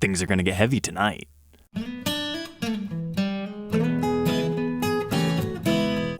things are going to get heavy tonight.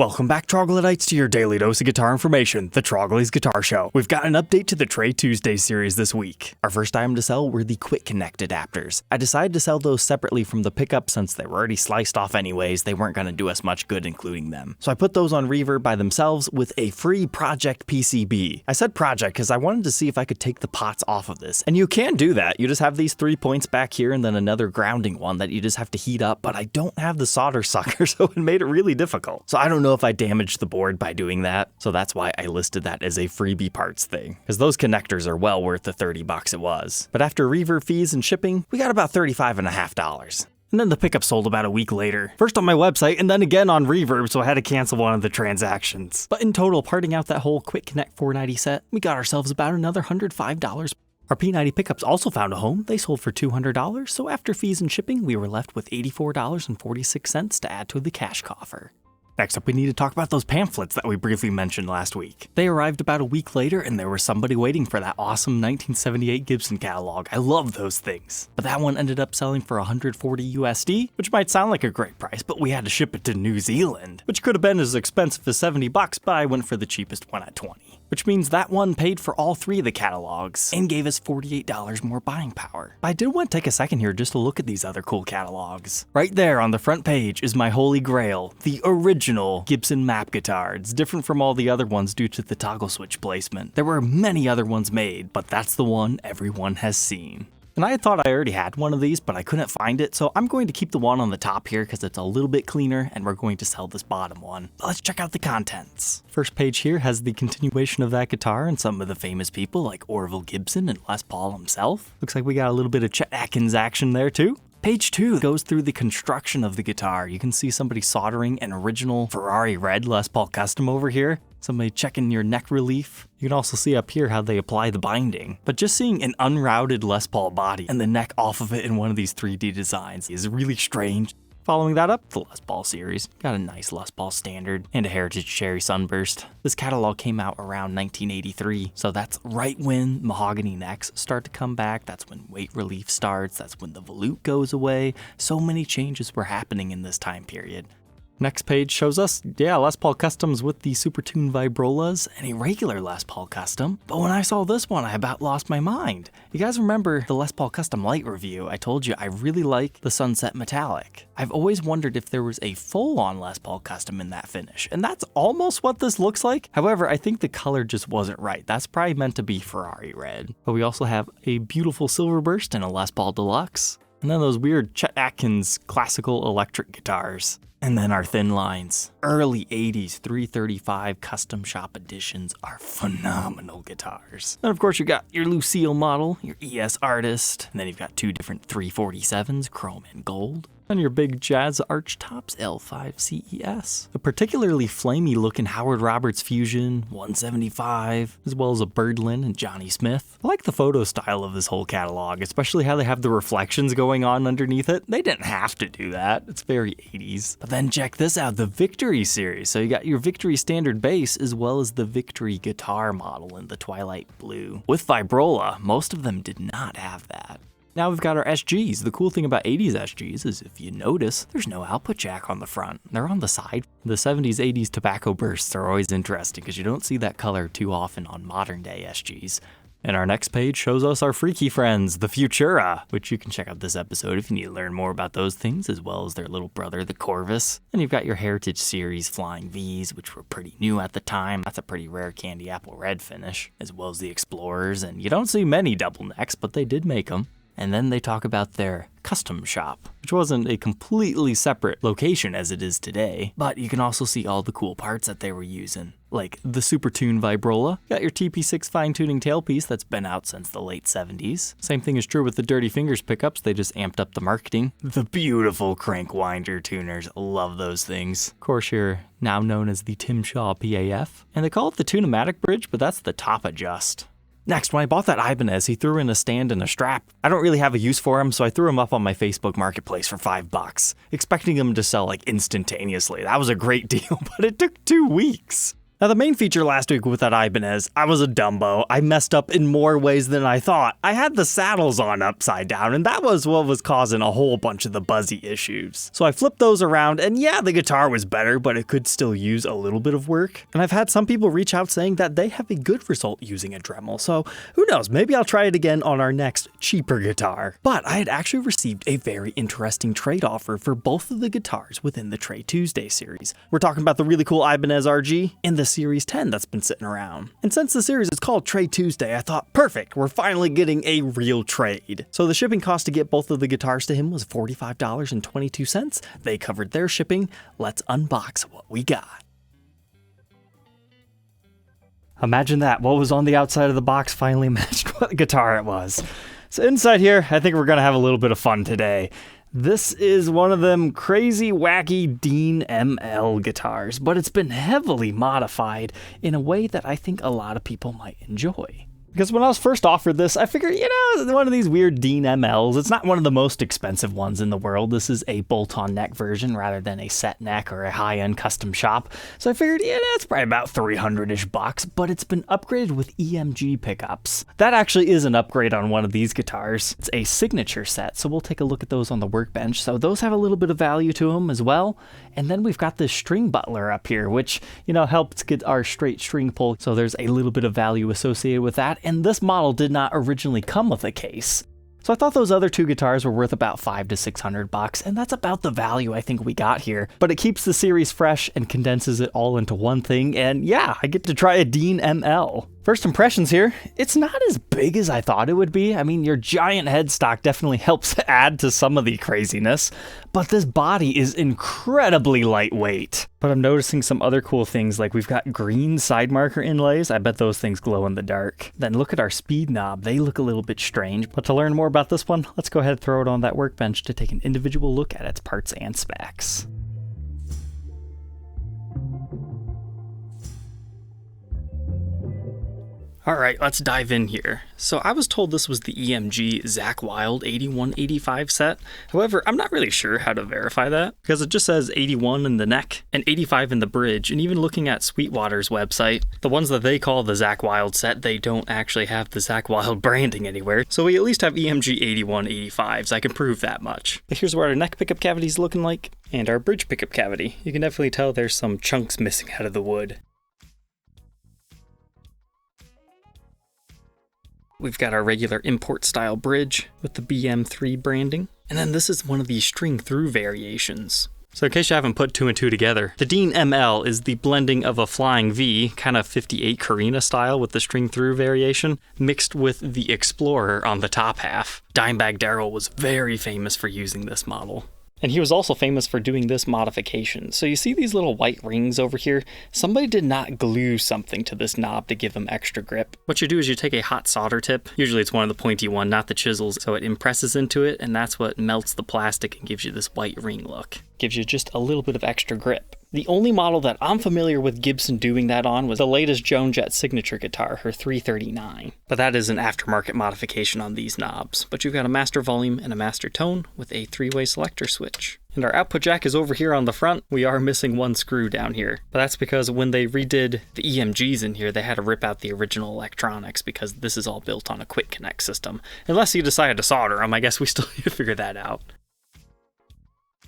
Welcome back, Troglodytes, to your daily dose of guitar information, the Trogly's Guitar Show. We've got an update to the Tray Tuesday series this week. Our first item to sell were the Quick Connect adapters. I decided to sell those separately from the pickup since they were already sliced off anyways. They weren't going to do us much good including them. So I put those on Reverb by themselves with a free project PCB. I said project because I wanted to see if I could take the pots off of this. And you can do that. You just have these 3 points back here and then another grounding one that you just have to heat up. But I don't have the solder sucker, so it made it really difficult. So I don't know if I damaged the board by doing that, so that's why I listed that as a freebie parts thing, because those connectors are well worth the $30 it was. But after reverb fees and shipping, we got about $35.50. And then the pickup sold about a week later. First on my website and then again on Reverb, so I had to cancel one of the transactions. But in total, parting out that whole Quick Connect 490 set, we got ourselves about another $105. Our P90 pickups also found a home. They sold for $200, so after fees and shipping, we were left with $84.46 to add to the cash coffer. Next up, we need to talk about those pamphlets that we briefly mentioned last week. They arrived about a week later, and there was somebody waiting for that awesome 1978 Gibson catalog. I love those things. But that one ended up selling for $140 USD, which might sound like a great price, but we had to ship it to New Zealand, which could have been as expensive as $70, but I went for the cheapest one at $20. Which means that one paid for all 3 of the catalogs and gave us $48 more buying power. But I did want to take a second here just to look at these other cool catalogs. Right there on the front page is my holy grail, the original Gibson map guitar. It's different from all the other ones due to the toggle switch placement. There were many other ones made, but that's the one everyone has seen. And I thought I already had one of these, but I couldn't find it, so I'm going to keep the one on the top here because it's a little bit cleaner, and we're going to sell this bottom one. But let's check out the contents. First page here has the continuation of that guitar and some of the famous people like Orville Gibson and Les Paul himself. Looks like we got a little bit of Chet Atkins action there too. Page 2 goes through the construction of the guitar. You can see somebody soldering an original Ferrari red Les Paul custom over here. Somebody checking your neck relief. You can also see up here how they apply the binding. But just seeing an unrouted Les Paul body and the neck off of it in one of these 3D designs is really strange. Following that up, the Les Paul series. Got a nice Les Paul standard and a Heritage Cherry Sunburst. This catalog came out around 1983, so that's right when mahogany necks start to come back. That's when weight relief starts. That's when the volute goes away. So many changes were happening in this time period. Next page shows us, Les Paul customs with the Super Tune Vibrolas and a regular Les Paul custom. But when I saw this one, I about lost my mind. You guys remember the Les Paul Custom Light review? I told you I really like the Sunset Metallic. I've always wondered if there was a full-on Les Paul custom in that finish, and that's almost what this looks like. However, I think the color just wasn't right. That's probably meant to be Ferrari red. But we also have a beautiful Silver Burst and a Les Paul Deluxe. And then those weird Chet Atkins classical electric guitars. And then our thin lines. Early 80s 335 custom shop editions are phenomenal guitars. And of course you got your Lucille model, your ES Artist, and then you've got 2 different 347s, chrome and gold. And your big Jazz Arch Tops L5 CES. A particularly flamey looking Howard Roberts Fusion 175, as well as a Birdlin and Johnny Smith. I like the photo style of this whole catalog, especially how they have the reflections going on underneath it. They didn't have to do that. It's very 80s. But then check this out, the Victory series. So you got your Victory standard bass as well as the Victory guitar model in the Twilight Blue. With Vibrola, most of them did not have that. Now we've got our SGs. The cool thing about 80s SGs is if you notice, there's no output jack on the front. They're on the side. The 70s, 80s tobacco bursts are always interesting because you don't see that color too often on modern day SGs. And our next page shows us our freaky friends, the Futura, which you can check out this episode if you need to learn more about those things, as well as their little brother, the Corvus. And you've got your Heritage Series Flying Vs, which were pretty new at the time. That's a pretty rare candy apple red finish, as well as the Explorers. And you don't see many double necks, but they did make them. And then they talk about their custom shop, which wasn't a completely separate location as it is today, but you can also see all the cool parts that they were using, like the Super Tune Vibrola. Got your TP6 fine-tuning tailpiece that's been out since the late 70s. Same thing is true with the Dirty Fingers pickups, they just amped up the marketing. The beautiful crank winder tuners, love those things. Of course, you're now known as the Tim Shaw PAF, and they call it the Tune-O-Matic bridge, but that's the top adjust. Next, when I bought that Ibanez, he threw in a stand and a strap. I don't really have a use for him, so I threw him up on my Facebook Marketplace for $5, expecting him to sell like instantaneously. That was a great deal, but it took 2 weeks. Now, the main feature last week with that Ibanez, I was a Dumbo. I messed up in more ways than I thought. I had the saddles on upside down, and that was what was causing a whole bunch of the buzzy issues. So I flipped those around, and yeah, the guitar was better, but it could still use a little bit of work. And I've had some people reach out saying that they have a good result using a Dremel, so who knows, maybe I'll try it again on our next cheaper guitar. But I had actually received a very interesting trade offer for both of the guitars within the Trade Tuesday series. We're talking about the really cool Ibanez RG and the Series 10 that's been sitting around. And since the series is called Trade Tuesday, I thought, perfect, we're finally getting a real trade. So the shipping cost to get both of the guitars to him was $45.22. They covered their shipping. Let's unbox what we got. Imagine that, what was on the outside of the box finally matched what guitar it was. So inside here, I think we're gonna have a little bit of fun today. This is one of them crazy, wacky Dean ML guitars, but it's been heavily modified in a way that I think a lot of people might enjoy. Because when I was first offered this, I figured, one of these weird Dean MLs, it's not one of the most expensive ones in the world. This is a bolt-on neck version rather than a set neck or a high-end custom shop. So I figured, it's probably about $300-ish bucks, but it's been upgraded with EMG pickups. That actually is an upgrade on one of these guitars. It's a signature set, so we'll take a look at those on the workbench. So those have a little bit of value to them as well. And then we've got this string butler up here, which, helps get our straight string pull. So there's a little bit of value associated with that. And this model did not originally come with a case. So I thought those other two guitars were worth about $500 to $600, and that's about the value I think we got here. But it keeps the series fresh and condenses it all into one thing, and yeah, I get to try a Dean ML. First impressions here, it's not as big as I thought it would be. I mean, your giant headstock definitely helps add to some of the craziness, but this body is incredibly lightweight. But I'm noticing some other cool things, like we've got green side marker inlays. I bet those things glow in the dark. Then look at our speed knob. They look a little bit strange, but to learn more about this one, let's go ahead and throw it on that workbench to take an individual look at its parts and specs. Alright, let's dive in here. So I was told this was the EMG Zakk Wylde 8185 set. However, I'm not really sure how to verify that, because it just says 81 in the neck and 85 in the bridge, and even looking at Sweetwater's website, the ones that they call the Zakk Wylde set, they don't actually have the Zakk Wylde branding anywhere. So we at least have EMG 8185s, I can prove that much. But here's what our neck pickup cavity is looking like, and our bridge pickup cavity. You can definitely tell there's some chunks missing out of the wood. We've got our regular import style bridge with the BM3 branding. And then this is one of the string through variations. So in case you haven't put two and two together, the Dean ML is the blending of a flying V, kind of 58 Carina style with the string through variation, mixed with the Explorer on the top half. Dimebag Darrell was very famous for using this model. And he was also famous for doing this modification. So you see these little white rings over here? Somebody did not glue something to this knob to give them extra grip. What you do is you take a hot solder tip, usually it's one of the pointy one, not the chisels, so it impresses into it, and that's what melts the plastic and gives you this white ring look. Gives you just a little bit of extra grip. The only model that I'm familiar with Gibson doing that on was the latest Joan Jett signature guitar, her 339. But that is an aftermarket modification on these knobs. But you've got a master volume and a master tone with a three-way selector switch. And our output jack is over here on the front. We are missing one screw down here. But that's because when they redid the EMGs in here, they had to rip out the original electronics because this is all built on a quick connect system. Unless you decided to solder them, I guess we still need to figure that out.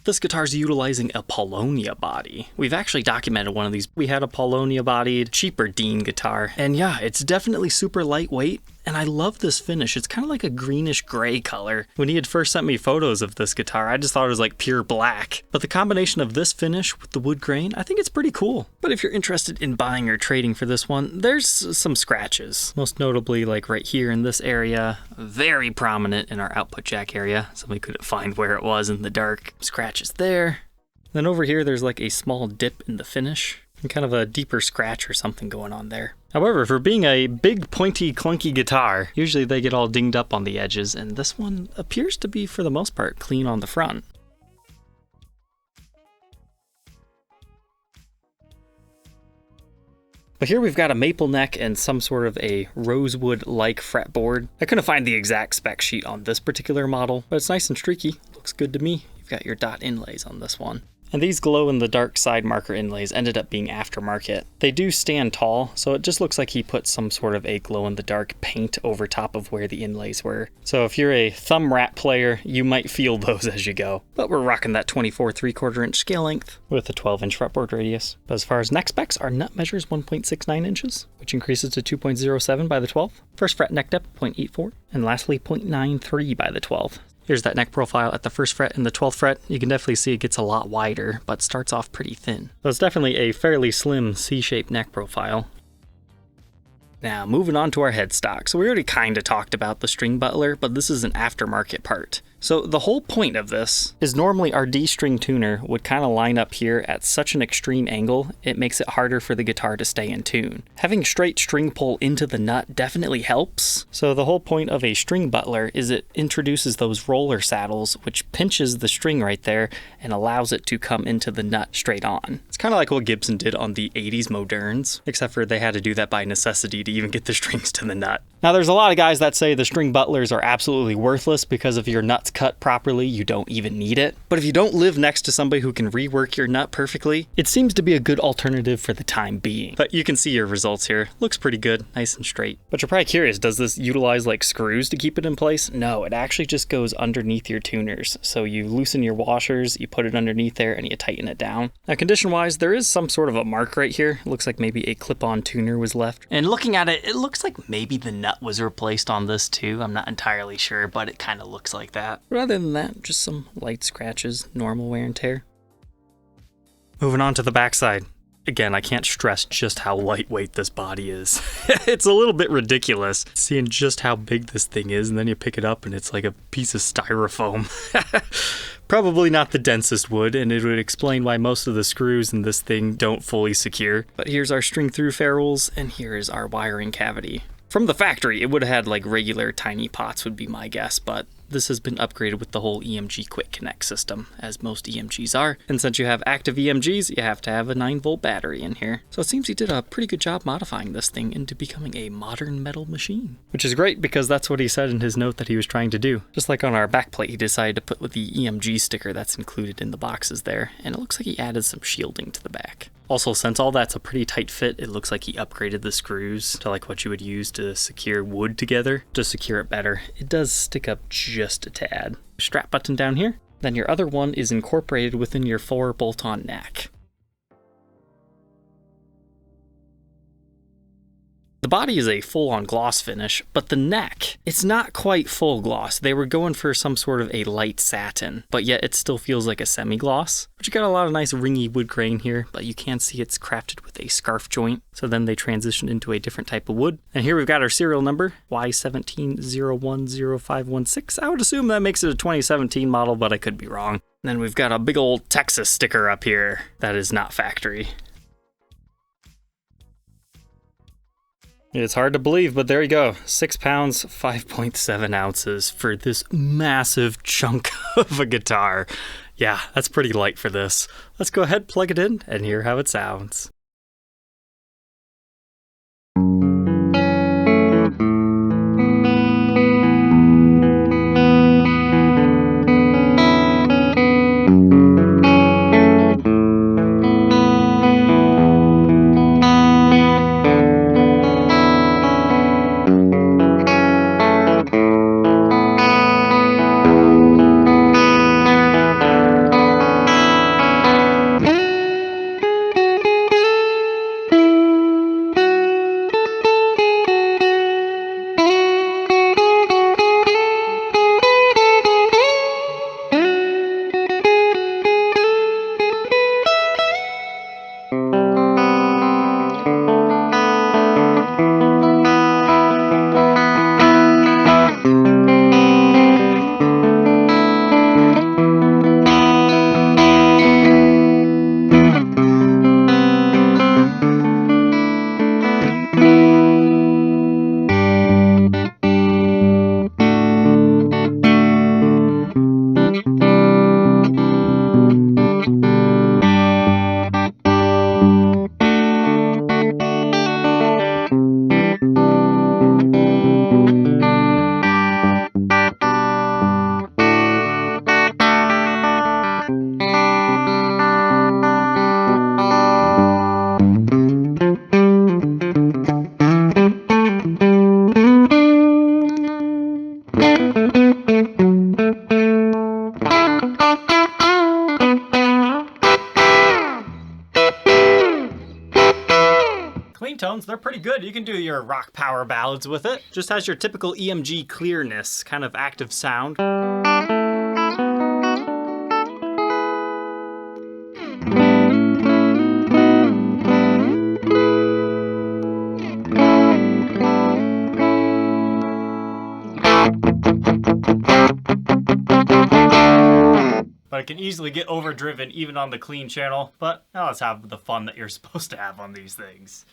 This guitar's utilizing a Polonia body. We've actually documented one of these. We had a Polonia-bodied, cheaper Dean guitar. And yeah, it's definitely super lightweight, and I love this finish. It's kind of like a greenish gray color. When he had first sent me photos of this guitar, I just thought it was like pure black. But the combination of this finish with the wood grain, I think it's pretty cool. But if you're interested in buying or trading for this one, there's some scratches. Most notably like right here in this area, very prominent in our output jack area. Somebody couldn't find where it was in the dark. Scratches there. Then over here, there's like a small dip in the finish. And kind of a deeper scratch or something going on there. However, for being a big, pointy, clunky guitar, usually they get all dinged up on the edges, and this one appears to be, for the most part, clean on the front. But here we've got a maple neck and some sort of a rosewood-like fretboard. I couldn't find the exact spec sheet on this particular model, but it's nice and streaky. Looks good to me. You've got your dot inlays on this one. And these glow-in-the-dark side marker inlays ended up being aftermarket. They do stand tall, so it just looks like he put some sort of a glow-in-the-dark paint over top of where the inlays were. So if you're a thumb wrap player, you might feel those as you go. But we're rocking that 24 3/4 inch scale length with a 12-inch fretboard radius. But as far as neck specs, our nut measures 1.69 inches, which increases to 2.07 by the 12th. First fret neck depth 0.84, and lastly 0.93 by the 12th. Here's that neck profile at the 1st fret and the 12th fret. You can definitely see it gets a lot wider, but starts off pretty thin. So it's definitely a fairly slim C-shaped neck profile. Now, moving on to our headstock. So we already kind of talked about the string butler, but this is an aftermarket part. So the whole point of this is normally our D-string tuner would kind of line up here at such an extreme angle, it makes it harder for the guitar to stay in tune. Having straight string pull into the nut definitely helps. So the whole point of a string butler is it introduces those roller saddles, which pinches the string right there and allows it to come into the nut straight on. It's kind of like what Gibson did on the 80s Moderns, except for they had to do that by necessity to even get the strings to the nut. Now there's a lot of guys that say the string butlers are absolutely worthless because if your nut's cut properly, you don't even need it. But if you don't live next to somebody who can rework your nut perfectly, it seems to be a good alternative for the time being. But you can see your results here. Looks pretty good, nice and straight. But you're probably curious, does this utilize like screws to keep it in place? No, it actually just goes underneath your tuners. So you loosen your washers, you put it underneath there, and you tighten it down. Now condition-wise, there is some sort of a mark right here. It looks like maybe a clip-on tuner was left. And looking at it, it looks like maybe the nut was replaced on this too. I'm not entirely sure, but it kind of looks like that. But other than that, just some light scratches, normal wear and tear. Moving on to the backside. Again, I can't stress just how lightweight this body is. It's a little bit ridiculous seeing just how big this thing is, and then you pick it up and it's like a piece of styrofoam. Probably not the densest wood, and it would explain why most of the screws in this thing don't fully secure. But here's our string through ferrules, and here is our wiring cavity. From the factory, it would have had like regular tiny pots would be my guess, but this has been upgraded with the whole EMG Quick Connect system, as most EMGs are. And since you have active EMGs, you have to have a 9-volt battery in here. So it seems he did a pretty good job modifying this thing into becoming a modern metal machine. Which is great because that's what he said in his note that he was trying to do. Just like on our backplate, he decided to put with the EMG sticker that's included in the boxes there. And it looks like he added some shielding to the back. Also, since all that's a pretty tight fit, it looks like he upgraded the screws to like what you would use to secure wood together to secure it better. It does stick up just a tad. Strap button down here, then your other one is incorporated within your 4 bolt-on neck. The body is a full-on gloss finish, but the neck, it's not quite full gloss. They were going for some sort of a light satin, but yet it still feels like a semi-gloss. But you got a lot of nice ringy wood grain here, but you can see it's crafted with a scarf joint. So then they transition into a different type of wood. And here we've got our serial number, Y17010516. I would assume that makes it a 2017 model, but I could be wrong. And then we've got a big old Texas sticker up here that is not factory. It's hard to believe, but there you go. 6 pounds, 5.7 ounces for this massive chunk of a guitar. Yeah, that's pretty light for this. Let's go ahead, plug it in, and hear how it sounds. Clean tones, they're pretty good. You can do your rock power ballads with it. Just has your typical EMG clearness, kind of active sound. But it can easily get overdriven even on the clean channel. But now let's have the fun that you're supposed to have on these things.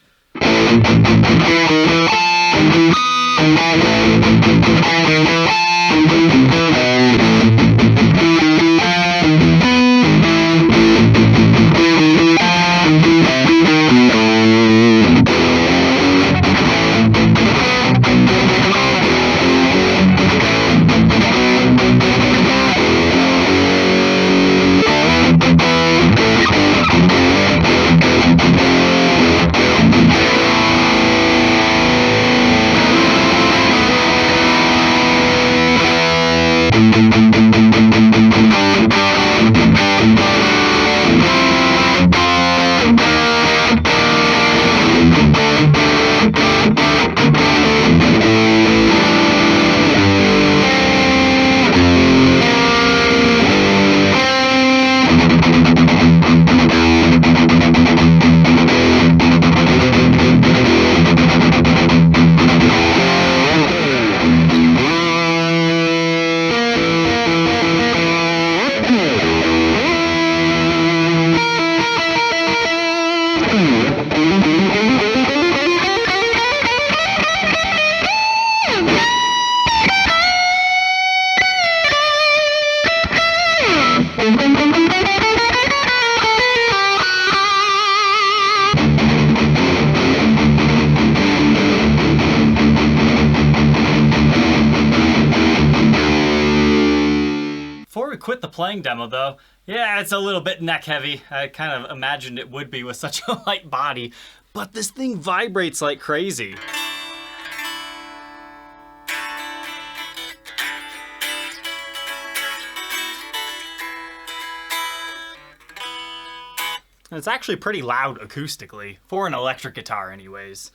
Before we quit the playing demo though, yeah, it's a little bit neck heavy. I kind of imagined it would be with such a light body, but this thing vibrates like crazy. And it's actually pretty loud acoustically, for an electric guitar anyways.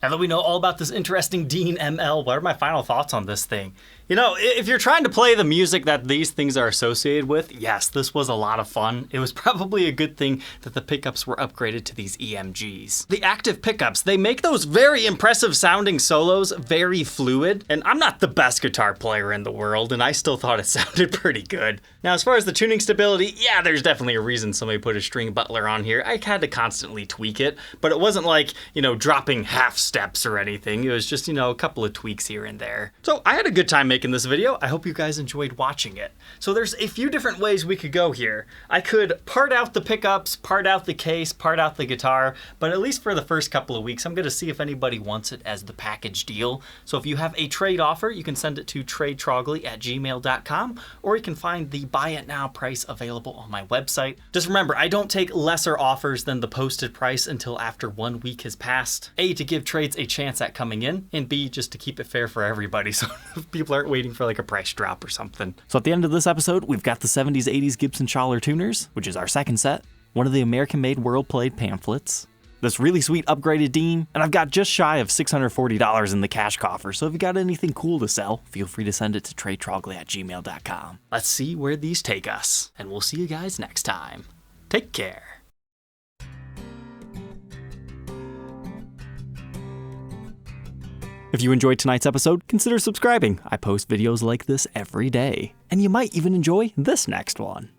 Now that we know all about this interesting Dean ML, what are my final thoughts on this thing? You know, if you're trying to play the music that these things are associated with, yes, this was a lot of fun. It was probably a good thing that the pickups were upgraded to these EMGs. The active pickups, they make those very impressive sounding solos very fluid, and I'm not the best guitar player in the world, and I still thought it sounded pretty good. Now, as far as the tuning stability, yeah, there's definitely a reason somebody put a string butler on here. I had to constantly tweak it, but it wasn't like, you know, dropping half steps or anything. It was just, you know, a couple of tweaks here and there. So I had a good time making this video. I hope you guys enjoyed watching it. So there's a few different ways we could go here. I could part out the pickups, part out the case, part out the guitar, but at least for the first couple of weeks, I'm gonna see if anybody wants it as the package deal. So if you have a trade offer, you can send it to tradetrogly@gmail.com, or you can find the buy it now price available on my website. Just remember, I don't take lesser offers than the posted price until after 1 week has passed. A, to give trades a chance at coming in, and B, just to keep it fair for everybody so people aren't waiting for like a price drop or something. So at the end of this episode, we've got the 70s, 80s Gibson Schaller tuners, which is our second set, one of the American-made world-played pamphlets, this really sweet upgraded Dean, and I've got just shy of $640 in the cash coffer, so if you got anything cool to sell, feel free to send it to tradetrogly@gmail.com. Let's see where these take us, and we'll see you guys next time. Take care. If you enjoyed tonight's episode, consider subscribing. I post videos like this every day, and you might even enjoy this next one.